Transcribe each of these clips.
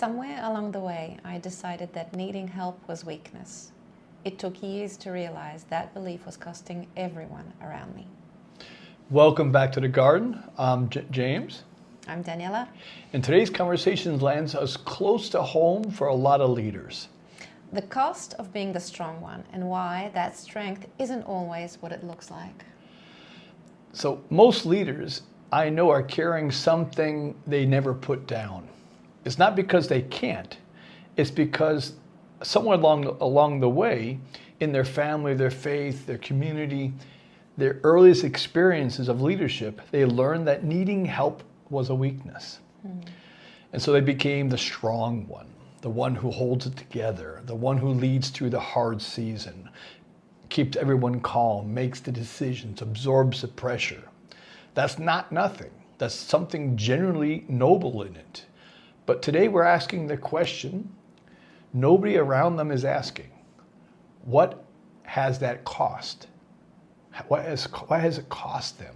Somewhere along the way, I decided that needing help was weakness. It took years to realize that belief was costing everyone around me. Welcome back to the garden. I'm James. I'm Daniela. And today's conversation lands us close to home for a lot of leaders. The cost of being the strong one and why that strength isn't always what it looks like. So most leaders I know are carrying something they never put down. It's not because they can't. It's because somewhere along the way, in their family, their faith, their community, their earliest experiences of leadership, they learned that needing help was a weakness. And so they became the strong one, the one who holds it together, the one who leads through the hard season, keeps everyone calm, makes the decisions, absorbs the pressure. That's not nothing. That's something generally noble in it. But today we're asking the question nobody around them is asking. What has that cost? What has it cost them?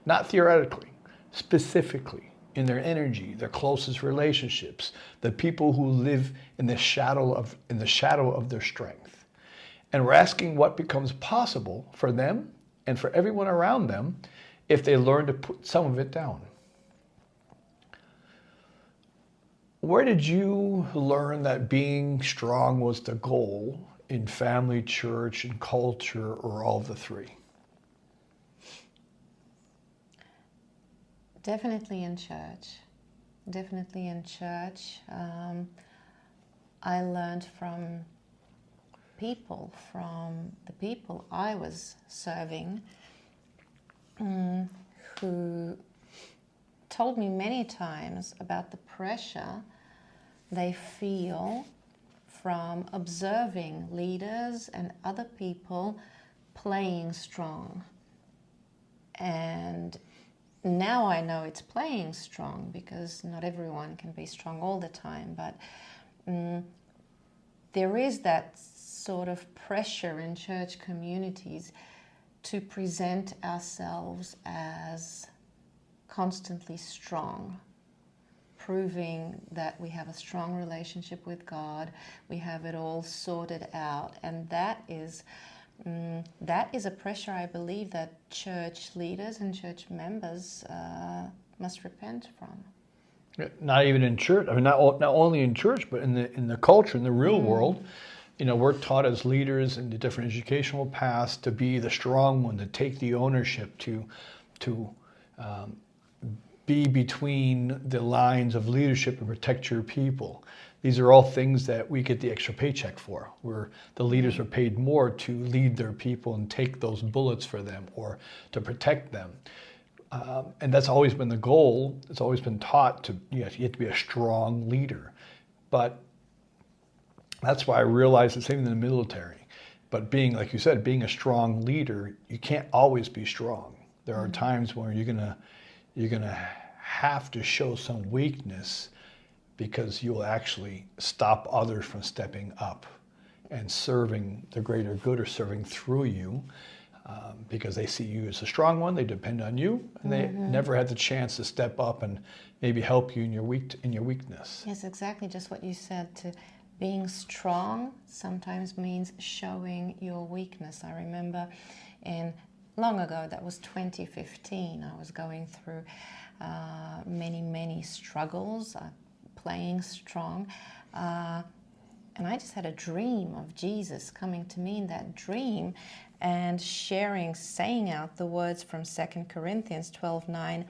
Not theoretically, specifically in their energy, their closest relationships, the people who live in the shadow of their strength. And we're asking what becomes possible for them and for everyone around them if they learn to put some of it down. Where did you learn that being strong was the goal in family, church, and culture, or all of the three? Definitely in church. Definitely in church. I learned from the people I was serving, who told me many times about the pressure they feel from observing leaders and other people playing strong. And now I know it's playing strong because not everyone can be strong all the time, but there is that sort of pressure in church communities to present ourselves as constantly strong, proving that we have a strong relationship with God, we have it all sorted out, and that is a pressure I believe that church leaders and church members must repent from. Not even in church. I mean, not only in church, but in the culture, in the real world. You know, we're taught as leaders in the different educational paths to be the strong one, to take the ownership, to be between the lines of leadership and protect your people. These are all things that we get the extra paycheck for, where the leaders are paid more to lead their people and take those bullets for them or to protect them. And that's always been the goal. It's always been taught you have to be a strong leader. But that's why I realized the same in the military. But being, like you said, being a strong leader, you can't always be strong. There are times where you're gonna have to show some weakness because you'll actually stop others from stepping up and serving the greater good or serving through you because they see you as a strong one, they depend on you, and they never had the chance to step up and maybe help you in your weakness. Yes, exactly, just what you said. Being strong sometimes means showing your weakness. I remember long ago, that was 2015, I was going through many struggles, playing strong, and I just had a dream of Jesus coming to me in that dream and saying out the words from 2 Corinthians 12:9,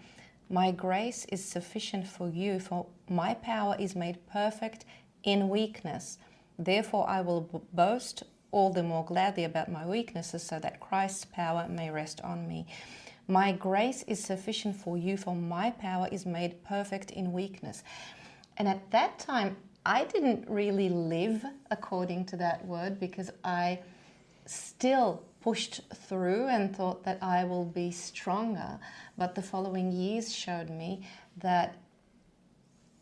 "My grace is sufficient for you, for my power is made perfect in weakness. Therefore I will boast all the more gladly about my weaknesses so that Christ's power may rest on me. My grace is sufficient for you, for my power is made perfect in weakness." And at that time, I didn't really live according to that word because I still pushed through and thought that I will be stronger. But the following years showed me that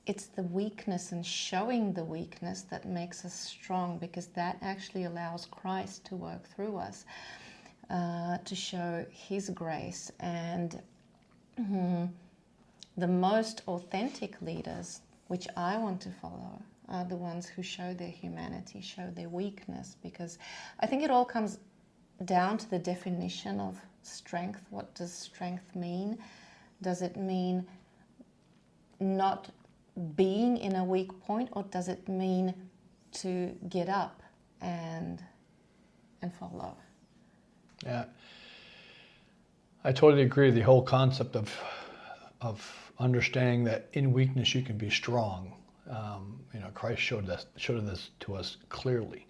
it's the weakness and showing the weakness that makes us strong, because that actually allows Christ to work through us, to show His grace. And the most authentic leaders, which I want to follow, are the ones who show their humanity, show their weakness, because I think it all comes down to the definition of strength. What does strength mean? Does it mean not being in a weak point, or does it mean to get up and follow? Yeah, I totally agree. The whole concept of understanding that in weakness you can be strong. Christ showed this to us clearly,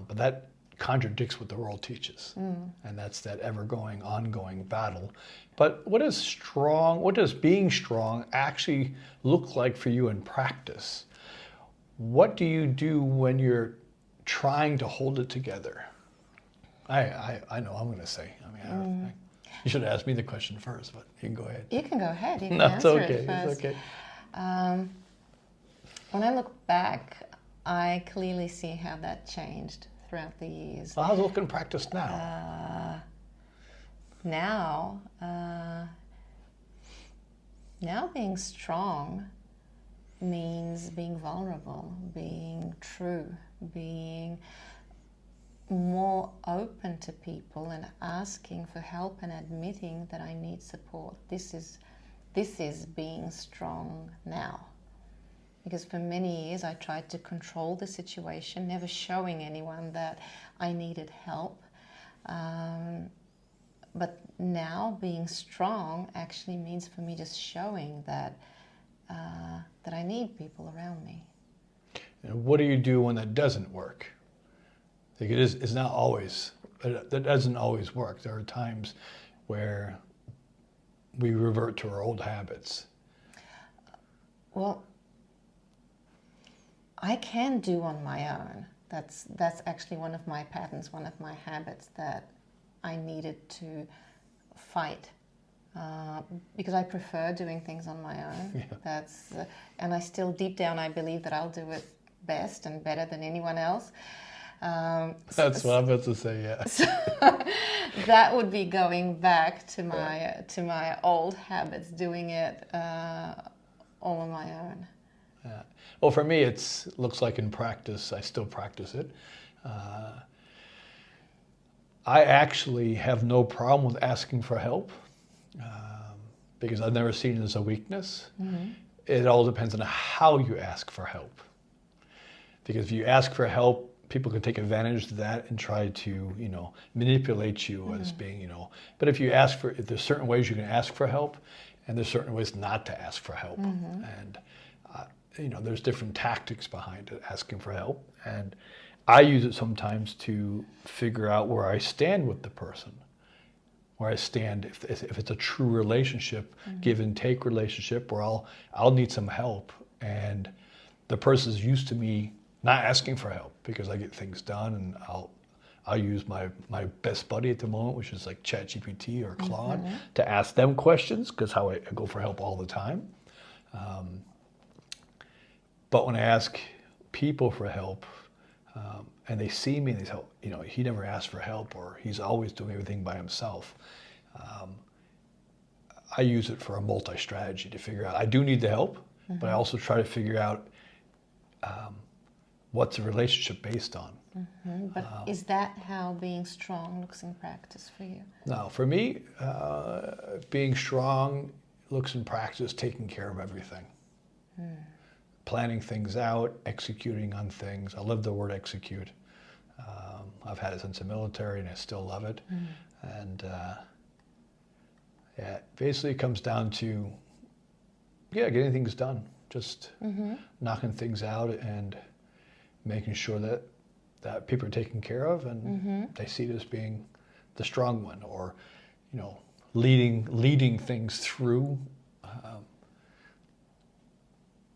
but that contradicts what the world teaches, and that's that ever-going, ongoing battle. But what does being strong actually look like for you in practice? What do you do when you're trying to hold it together? I know I'm going to say. You should have asked me the question first, but you can go ahead. You can go ahead. You can No, it's answer okay. it first. It's okay. When I look back, I clearly see how that changed throughout the years. Well, how's it look in practice now? Now being strong means being vulnerable, being true, being more open to people and asking for help and admitting that I need support. This is being strong now. Because for many years I tried to control the situation, never showing anyone that I needed help. But now being strong actually means for me just showing that I need people around me. And what do you do when that doesn't work? Like it's not always, that doesn't always work. There are times where we revert to our old habits. Well, I can do on my own. That's actually one of my patterns, one of my habits that I needed to fight because I prefer doing things on my own. Yeah. And I still deep down I believe that I'll do it best and better than anyone else. That's what I'm about to say. Yeah. So that would be going back to my old habits, doing it all on my own. Yeah. Well, for me, it looks like in practice, I still practice it. I actually have no problem with asking for help because I've never seen it as a weakness. Mm-hmm. It all depends on how you ask for help. Because if you ask for help, people can take advantage of that and try to, manipulate you as being, But if there's certain ways you can ask for help, and there's certain ways not to ask for help, and there's different tactics behind it, asking for help, and I use it sometimes to figure out where I stand with the person, where I stand if it's a true relationship, give and take relationship, where I'll need some help, and the person's used to me not asking for help because I get things done, and I'll use my best buddy at the moment, which is like ChatGPT or Claude, to ask them questions because I go for help all the time. But when I ask people for help, and they see me and they say, he never asked for help, or he's always doing everything by himself. I use it for a multi-strategy to figure out, I do need the help, but I also try to figure out what's the relationship based on. But is that how being strong looks in practice for you? No, for me, being strong looks in practice taking care of everything. Planning things out, executing on things. I love the word execute. I've had it since the military and I still love it. And it basically comes down to, getting things done. Just knocking things out and making sure that people are taken care of and they see it as being the strong one, or, leading things through.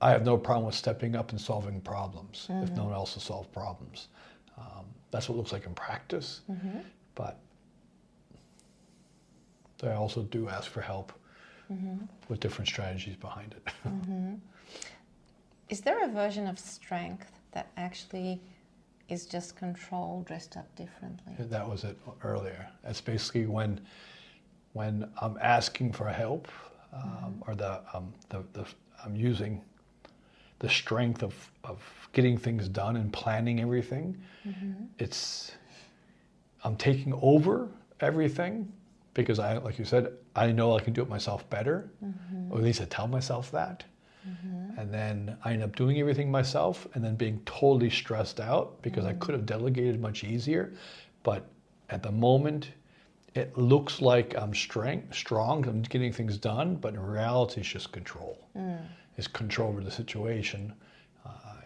I have no problem with stepping up and solving problems if no one else will solve problems. That's what it looks like in practice. But I also do ask for help with different strategies behind it. Is there a version of strength that actually is just control dressed up differently? That was it earlier. That's basically when I'm asking for help, or I'm using the strength of getting things done and planning everything. I'm taking over everything because like you said, I know I can do it myself better, or at least I tell myself that. And then I end up doing everything myself and then being totally stressed out because I could have delegated much easier. But at the moment, it looks like I'm strong, I'm getting things done, but in reality, it's just control. It's control over the situation.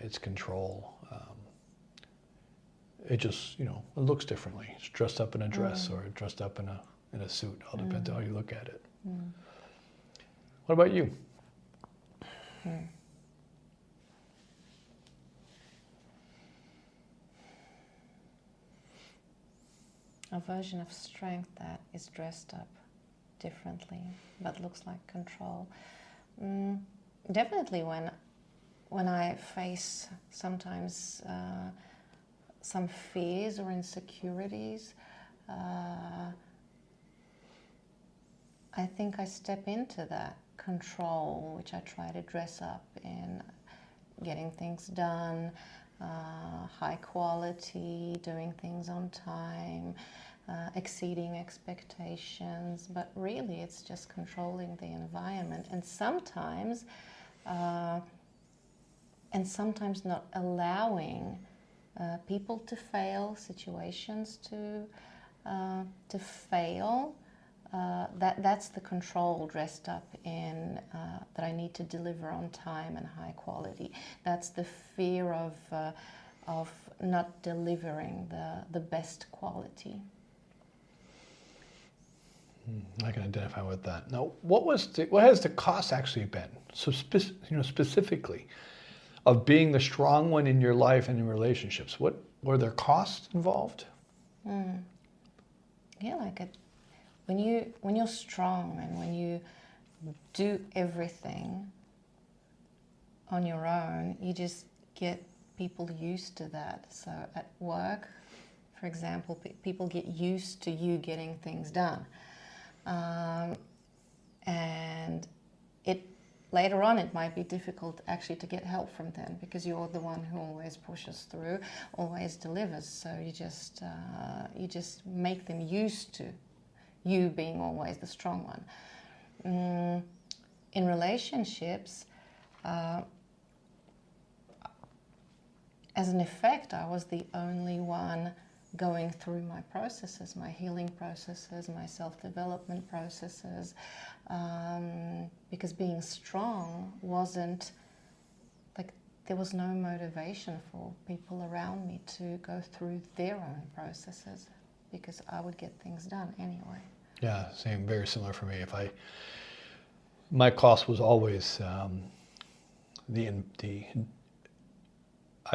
It's control. It just, it looks differently. It's dressed up in a dress or dressed up in a suit. All depends on how you look at it. What about you? A version of strength that is dressed up differently but looks like control. Definitely when I face sometimes some fears or insecurities, I think I step into that control, which I try to dress up in getting things done, high quality, doing things on time, exceeding expectations, but really it's just controlling the environment and sometimes not allowing people to fail, situations to fail. That's the control dressed up in that I need to deliver on time and high quality. That's the fear of not delivering the best quality. I can identify with that. Now, what has the cost actually been? So, specifically, of being the strong one in your life and in relationships. What were there costs involved? Yeah, when you're strong and when you do everything on your own, you just get people used to that. So at work, for example, people get used to you getting things done. And later on it might be difficult actually to get help from them because you're the one who always pushes through, always delivers. So you just make them used to you being always the strong one. In relationships, as an effect, I was the only one going through my processes, my healing processes, my self-development processes, because being strong wasn't, like, there was no motivation for people around me to go through their own processes because I would get things done anyway. Yeah, same, very similar for me. My cost was always I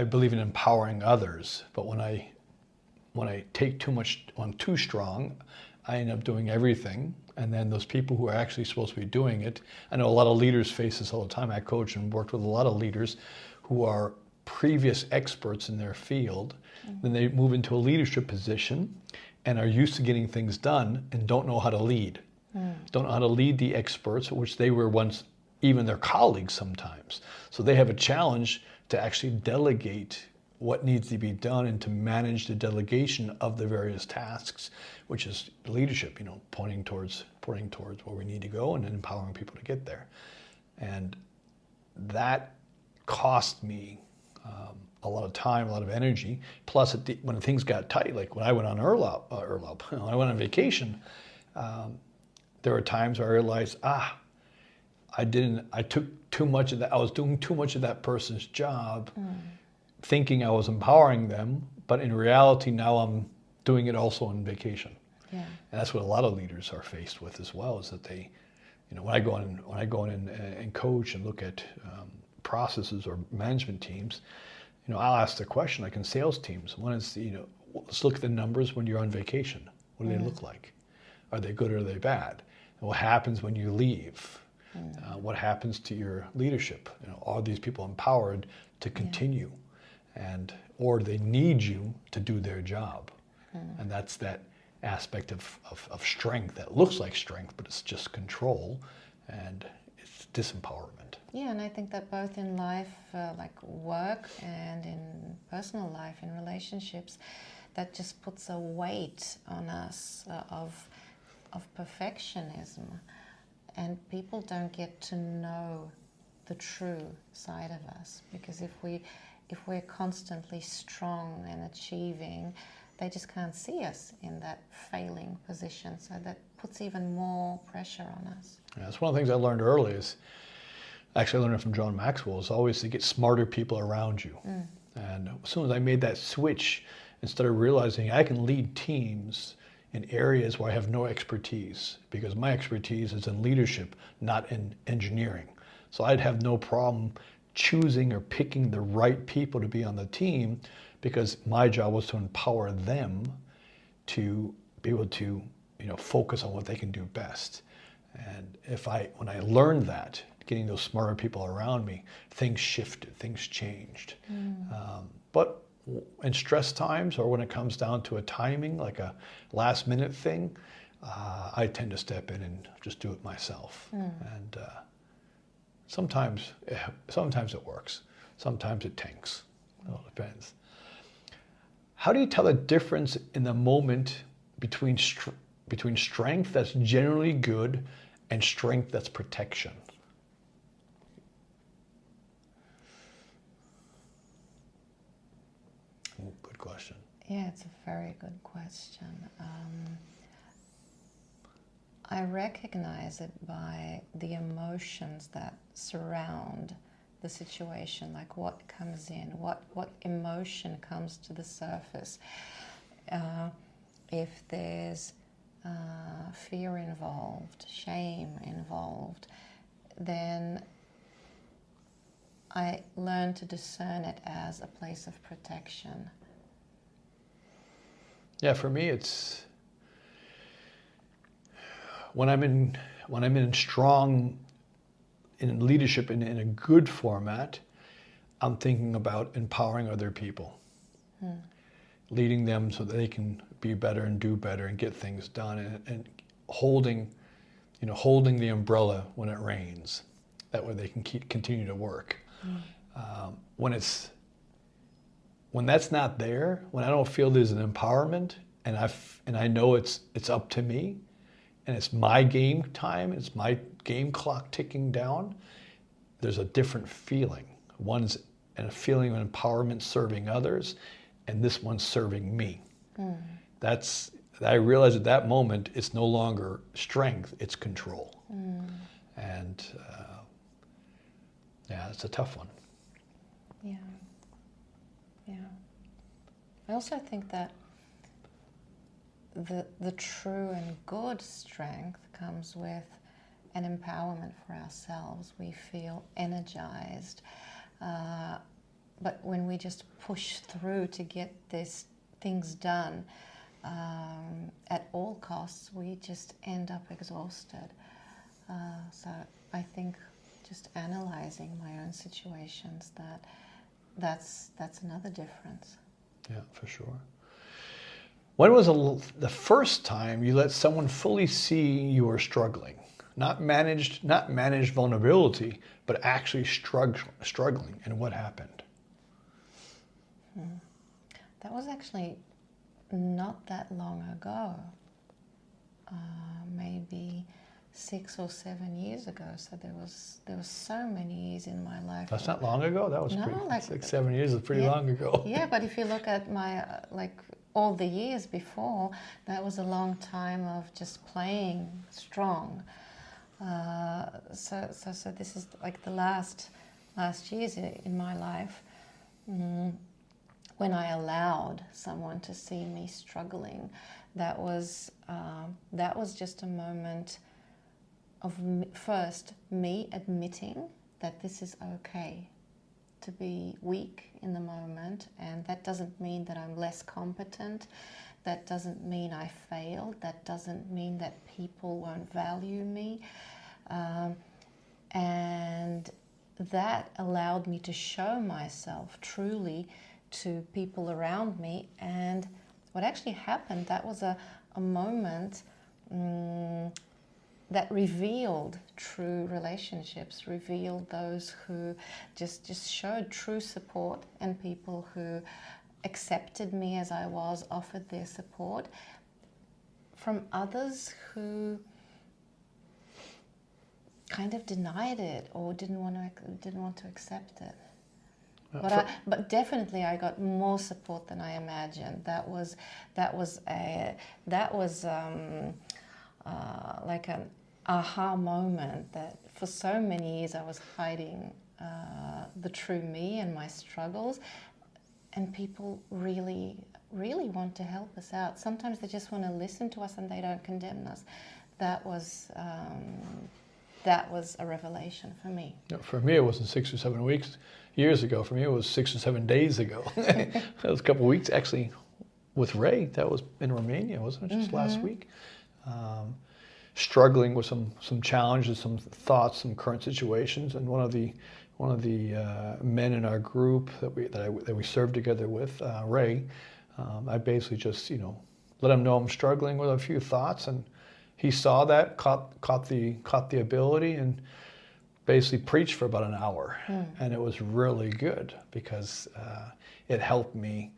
believe in empowering others, but when I take too much, when I'm too strong, I end up doing everything. And then those people who are actually supposed to be doing it, I know a lot of leaders face this all the time. I coach and worked with a lot of leaders who are previous experts in their field. Then they move into a leadership position and are used to getting things done and don't know how to lead. Don't know how to lead the experts, which they were once even their colleagues sometimes. So they have a challenge to actually delegate what needs to be done and to manage the delegation of the various tasks, which is leadership, pointing towards where we need to go and then empowering people to get there. And that cost me a lot of time, a lot of energy. Plus, when things got tight, like when I went on when I went on vacation, there were times where I realized, I took too much of that. I was doing too much of that person's job, thinking I was empowering them, but in reality, now I'm doing it also on vacation. Yeah. And that's what a lot of leaders are faced with as well, is that they, when I go in and coach and look at processes or management teams, I'll ask the question, like in sales teams, one is, let's look at the numbers when you're on vacation. What do they look like? Are they good or are they bad? And what happens when you leave? What happens to your leadership? Are these people empowered to continue? Or do they need you to do their job? And that's that aspect of strength that looks like strength, but it's just control. And disempowerment. Yeah, and I think that both in life, like work, and in personal life, in relationships, that just puts a weight on us of perfectionism, and people don't get to know the true side of us, because if we're constantly strong and achieving, they just can't see us in that failing position. So that puts even more pressure on us. Yeah, that's one of the things I learned early is, actually I learned it from John Maxwell, is always to get smarter people around you. And as soon as I made that switch and started realizing I can lead teams in areas where I have no expertise, because my expertise is in leadership, not in engineering. So I'd have no problem choosing or picking the right people to be on the team, because my job was to empower them to be able to, focus on what they can do best. And when I learned that, getting those smarter people around me, things shifted, things changed. But in stress times, or when it comes down to a timing, like a last minute thing, I tend to step in and just do it myself. And sometimes it works. Sometimes it tanks. It all depends. How do you tell the difference in the moment between strength that's generally good and strength that's protection? Good question. Yeah, it's a very good question. I recognize it by the emotions that surround the situation, like what comes in, what emotion comes to the surface. If there's fear involved, shame involved, then I learn to discern it as a place of protection. Yeah, for me, it's when I'm in strong in leadership in a good format, I'm thinking about empowering other people, leading them so that they can be better and do better and get things done, and holding the umbrella when it rains. That way they can continue to work. When that's not there, when I don't feel there's an empowerment, and I know it's up to me, and it's my game time, it's my game clock ticking down, there's a different feeling. One's a feeling of empowerment serving others, and this one's serving me. I realize at that moment it's no longer strength, it's control. And yeah, it's a tough one. Yeah. I also think that the true and good strength comes with an empowerment for ourselves. We feel energized. But when we just push through to get these things done at all costs, we just end up exhausted. So I think just analyzing my own situations, that's another difference. Yeah, for sure. When was the first time you let someone fully see you were struggling? Not managed vulnerability, but actually struggling, and what happened? That was actually not that long ago. Maybe 6 or 7 years ago. So there was so many years in my life. That's not long ago. That was pretty, 6, 7 years is pretty long ago. Yeah, but if you look at my all the years before, that was a long time of just playing strong. So this is like the last years in my life, when I allowed someone to see me struggling. That was just a moment of first me admitting that this is okay to be weak in the moment, and that doesn't mean that I'm less competent. That doesn't mean I failed. That doesn't mean that people won't value me. And that allowed me to show myself truly to people around me. And what actually happened, that was a moment that revealed true relationships, revealed those who just showed true support, and people who accepted me as I was, offered their support, from others who kind of denied it or didn't want to accept it. But definitely, I got more support than I imagined. That was like an aha moment that for so many years I was hiding the true me and my struggles, and people really want to help us out. Sometimes they just want to listen to us and they don't condemn us. That was a revelation for me. For me, it wasn't 6 or 7 weeks. Years ago, for me, it was 6 or 7 days ago. That was a couple of weeks, actually, with Ray. That was in Romania, wasn't it? Just last week. Struggling with some challenges, some thoughts, some current situations, and one of the men in our group that we served together with, Ray, I basically just let him know I'm struggling with a few thoughts, and he saw that, caught the ability, and basically preached for about an hour, and it was really good because it helped me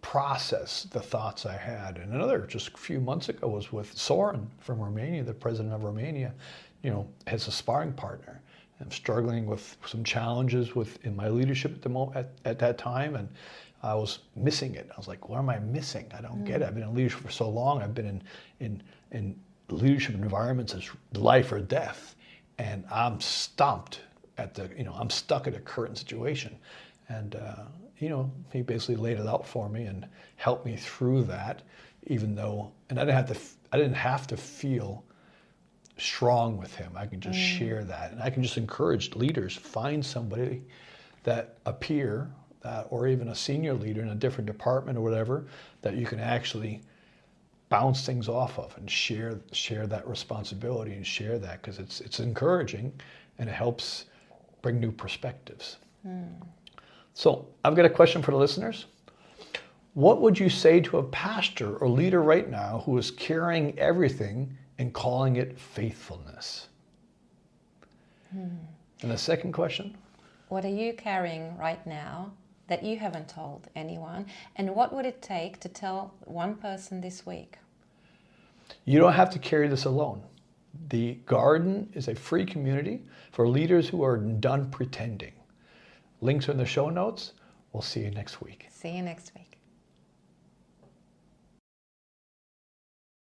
process the thoughts I had. And another, just a few months ago, was with Soren from Romania, the president of Romania, as a sparring partner. I'm struggling with some challenges in my leadership at that time, and I was missing it. I was like, what am I missing? I don't get it. I've been in leadership for so long. I've been in leadership environments as life or death, and I'm stumped I'm stuck at a current situation. And he basically laid it out for me and helped me through that, even though, and I didn't have to feel strong with him. I can just share that, and I can just encourage leaders, find somebody that a peer, or even a senior leader in a different department or whatever, that you can actually bounce things off of and share that responsibility and share that, because it's encouraging and it helps bring new perspectives. So I've got a question for the listeners. What would you say to a pastor or leader right now who is carrying everything and calling it faithfulness? And the second question? What are you carrying right now that you haven't told anyone? And what would it take to tell one person this week? You don't have to carry this alone. The Garden is a free community for leaders who are done pretending. Links are in the show notes. We'll see you next week. See you next week.